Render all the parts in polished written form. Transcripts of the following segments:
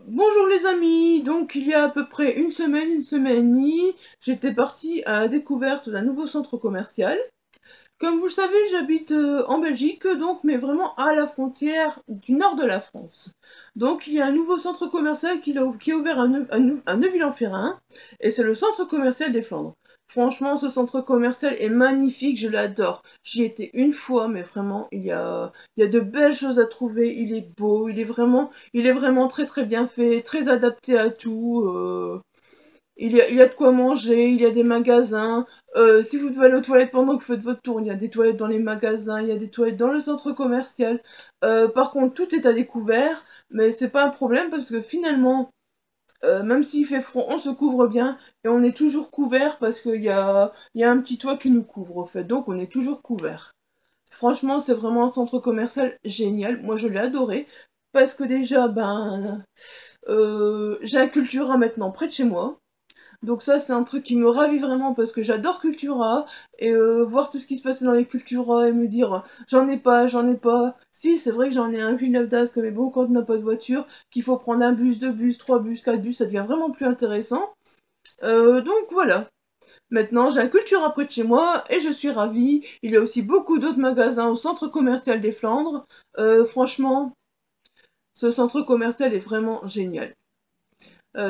Bonjour les amis, donc il y a à peu près une semaine et demie, j'étais partie à la découverte d'un nouveau centre commercial. Comme vous le savez, j'habite en Belgique, donc mais vraiment à la frontière du nord de la France. Donc il y a un nouveau centre commercial qui a ouvert à Neuville-en-Ferrin, et c'est le centre commercial des Flandres. Franchement, ce centre commercial est magnifique, je l'adore. J'y étais une fois, mais vraiment, il y a de belles choses à trouver. Il est beau, il est vraiment très très bien fait, très adapté à tout. Il y a de quoi manger, il y a des magasins. Si vous devez aller aux toilettes pendant que vous faites votre tour, il y a des toilettes dans les magasins, il y a des toilettes dans le centre commercial. Par contre, tout est à découvert, mais c'est pas un problème parce que finalement, même s'il fait froid, on se couvre bien et on est toujours couvert parce il y a un petit toit qui nous couvre au fait, donc on est toujours couvert. Franchement, c'est vraiment un centre commercial génial. Moi, je l'ai adoré parce que déjà, j'ai un Cultura maintenant près de chez moi. Donc ça, c'est un truc qui me ravit vraiment parce que j'adore Cultura et voir tout ce qui se passait dans les Cultura et me dire j'en ai pas. Si, c'est vrai que j'en ai un Villeneuve d'Ascq, mais bon, quand on n'a pas de voiture, qu'il faut prendre un bus, deux bus, trois bus, quatre bus, ça devient vraiment plus intéressant. Donc voilà. Maintenant, j'ai un Cultura près de chez moi et je suis ravie. Il y a aussi beaucoup d'autres magasins au centre commercial des Flandres. Franchement, ce centre commercial est vraiment génial.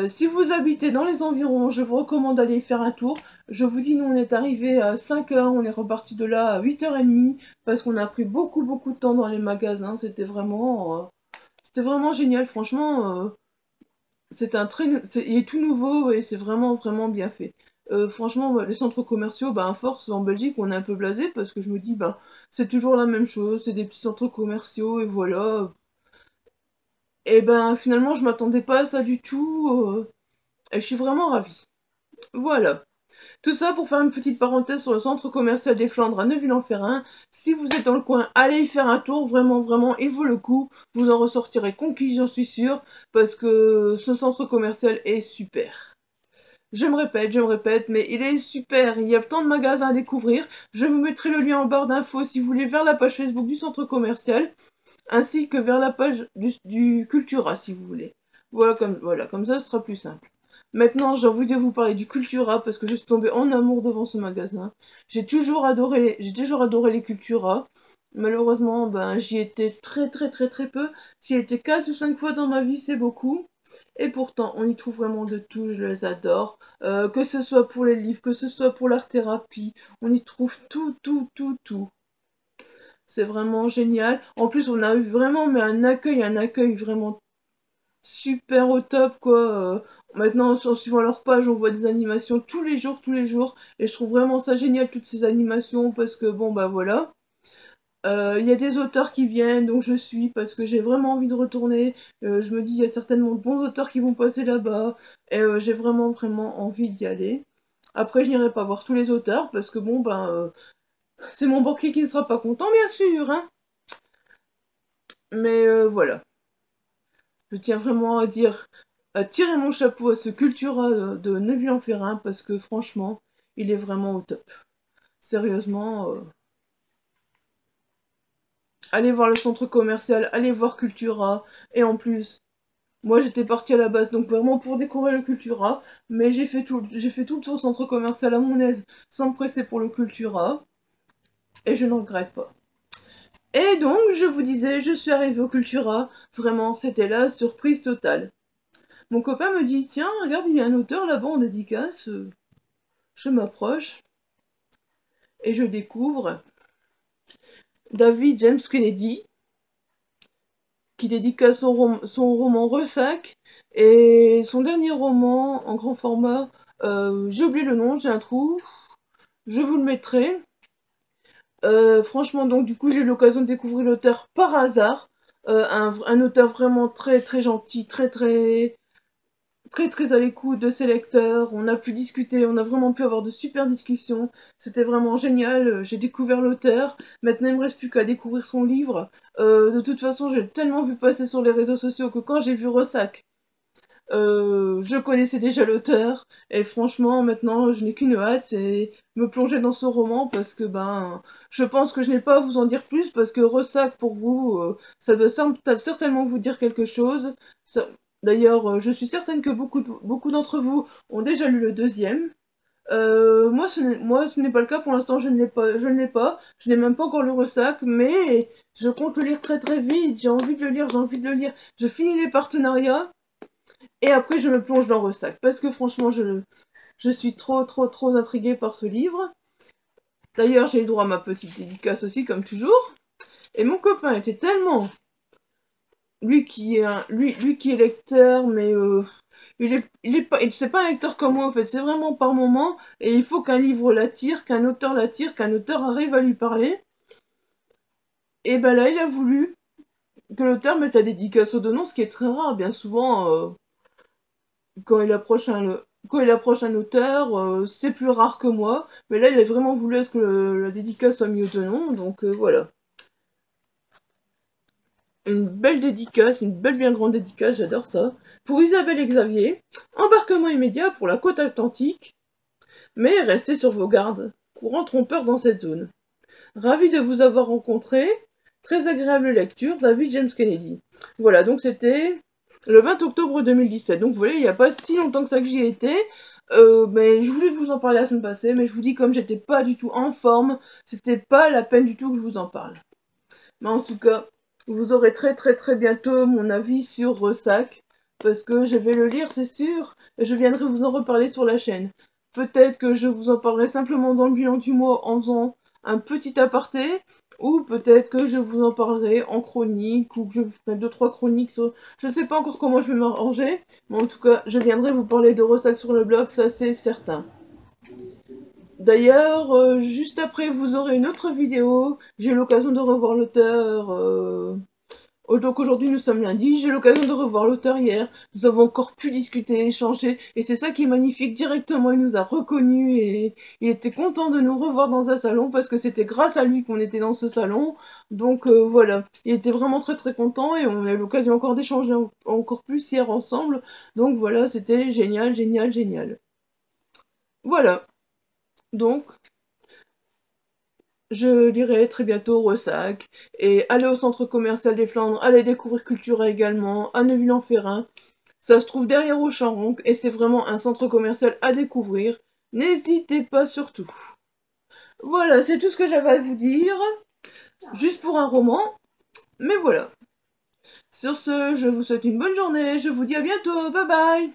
Si vous habitez dans les environs, je vous recommande d'aller y faire un tour. Je vous dis, nous on est arrivé à 5 heures, on est reparti de là à 8h30 parce qu'on a pris beaucoup de temps dans les magasins. C'était vraiment génial. Franchement, il est tout nouveau et c'est vraiment bien fait. Franchement, les centres commerciaux, à force en Belgique, on est un peu blasé parce que je me dis, c'est toujours la même chose, c'est des petits centres commerciaux et voilà. Et finalement, je m'attendais pas à ça du tout. Et je suis vraiment ravie. Voilà. Tout ça pour faire une petite parenthèse sur le centre commercial des Flandres à Neuville-en-Ferrin. Si vous êtes dans le coin, allez y faire un tour. Vraiment, il vaut le coup. Vous en ressortirez conquis, j'en suis sûre, parce que ce centre commercial est super. Je me répète, mais il est super. Il y a tant de magasins à découvrir. Je vous mettrai le lien en barre d'infos si vous voulez vers la page Facebook du centre commercial, ainsi que vers la page du Cultura si vous voulez. Voilà, comme ça, ce sera plus simple. Maintenant, j'ai envie de vous parler du Cultura parce que je suis tombée en amour devant ce magasin. J'ai toujours adoré les Cultura. Malheureusement, j'y étais très peu. J'y étais 4 ou 5 fois dans ma vie, c'est beaucoup. Et pourtant, on y trouve vraiment de tout, je les adore. Que ce soit pour les livres, que ce soit pour l'art-thérapie, on y trouve tout. C'est vraiment génial. En plus, on a eu vraiment mais un accueil vraiment super au top, quoi. Maintenant, en suivant leur page, on voit des animations tous les jours. Et je trouve vraiment ça génial, toutes ces animations, parce que bon, voilà. Il y a des auteurs qui viennent, donc je suis, parce que j'ai vraiment envie de retourner. Je me dis, il y a certainement de bons auteurs qui vont passer là-bas. Et j'ai vraiment envie d'y aller. Après, je n'irai pas voir tous les auteurs, parce que c'est mon banquier qui ne sera pas content, bien sûr, hein. Mais voilà. Je tiens vraiment à tirer mon chapeau à ce Cultura de Neuville-en-Ferrin parce que franchement, il est vraiment au top. Sérieusement, allez voir le centre commercial, allez voir Cultura. Et en plus, moi j'étais partie à la base donc vraiment pour découvrir le Cultura, mais j'ai fait tout le tour centre commercial à mon aise, sans me presser pour le Cultura. Et je ne regrette pas. Et donc, je vous disais, je suis arrivée au Cultura. Vraiment, c'était la surprise totale. Mon copain me dit, tiens, regarde, il y a un auteur là-bas en dédicace. Je m'approche et je découvre David James Kennedy qui dédicace son roman Ressac et son dernier roman en grand format. J'ai oublié le nom, j'ai un trou. Je vous le mettrai. Franchement, donc du coup, j'ai eu l'occasion de découvrir l'auteur par hasard. Un auteur vraiment très gentil, très à l'écoute de ses lecteurs, on a pu discuter, on a vraiment pu avoir de super discussions, c'était vraiment génial, j'ai découvert l'auteur, maintenant il me reste plus qu'à découvrir son livre. De toute façon, j'ai tellement vu passer sur les réseaux sociaux que quand j'ai vu Ressac, je connaissais déjà l'auteur, et franchement maintenant je n'ai qu'une hâte, c'est me plonger dans ce roman parce que je pense que je n'ai pas à vous en dire plus parce que Ressac pour vous, ça doit certainement vous dire quelque chose. D'ailleurs, je suis certaine que beaucoup d'entre vous ont déjà lu le deuxième. Moi, ce n'est pas le cas. Pour l'instant, je ne l'ai pas. Je n'ai même pas encore le ressac, mais je compte le lire très très vite. J'ai envie de le lire, j'ai envie de le lire. Je finis les partenariats et après je me plonge dans ressac. Parce que franchement, je suis trop intriguée par ce livre. D'ailleurs, j'ai eu droit à ma petite dédicace aussi, comme toujours. Et mon copain était tellement... Lui qui est lecteur, mais c'est pas un lecteur comme moi en fait, c'est vraiment par moment, et il faut qu'un livre l'attire, qu'un auteur l'attire, qu'un auteur arrive à lui parler. Et ben là, il a voulu que l'auteur mette la dédicace au deux noms, ce qui est très rare, bien souvent, quand quand il approche un auteur, c'est plus rare que moi, mais là, il a vraiment voulu à ce que la dédicace soit mise au deux noms, donc voilà. Une belle dédicace, une belle bien grande dédicace, j'adore ça. Pour Isabelle et Xavier, embarquement immédiat pour la côte atlantique, mais restez sur vos gardes, courant trompeur dans cette zone. Ravi de vous avoir rencontré, très agréable lecture, David James Kennedy. Voilà, donc c'était le 20 octobre 2017, donc vous voyez, il n'y a pas si longtemps que ça que j'y étais, mais je voulais vous en parler la semaine passée, mais je vous dis, comme j'étais pas du tout en forme, c'était pas la peine du tout que je vous en parle. Mais en tout cas, vous aurez très bientôt mon avis sur Ressac, parce que je vais le lire, c'est sûr, et je viendrai vous en reparler sur la chaîne. Peut-être que je vous en parlerai simplement dans le bilan du mois en faisant un petit aparté, ou peut-être que je vous en parlerai en chronique, ou que je ferai 2-3 chroniques sur... Je sais pas encore comment je vais m'arranger, mais en tout cas, je viendrai vous parler de Ressac sur le blog, ça c'est certain. D'ailleurs, juste après, vous aurez une autre vidéo. J'ai eu l'occasion de revoir l'auteur. Donc aujourd'hui, nous sommes lundi. J'ai eu l'occasion de revoir l'auteur hier. Nous avons encore pu discuter, échanger. Et c'est ça qui est magnifique. Directement, il nous a reconnus et il était content de nous revoir dans un salon parce que c'était grâce à lui qu'on était dans ce salon. Donc voilà. Il était vraiment très content et on a eu l'occasion encore d'échanger encore plus hier ensemble. Donc voilà, c'était génial. Voilà. Donc, je lirai très bientôt Ressac, et allez au centre commercial des Flandres, allez découvrir Cultura également, à Neuville-en-Ferrain. Ça se trouve derrière Auchan, et c'est vraiment un centre commercial à découvrir. N'hésitez pas surtout. Voilà, c'est tout ce que j'avais à vous dire, juste pour un roman, mais voilà. Sur ce, je vous souhaite une bonne journée, je vous dis à bientôt, bye bye!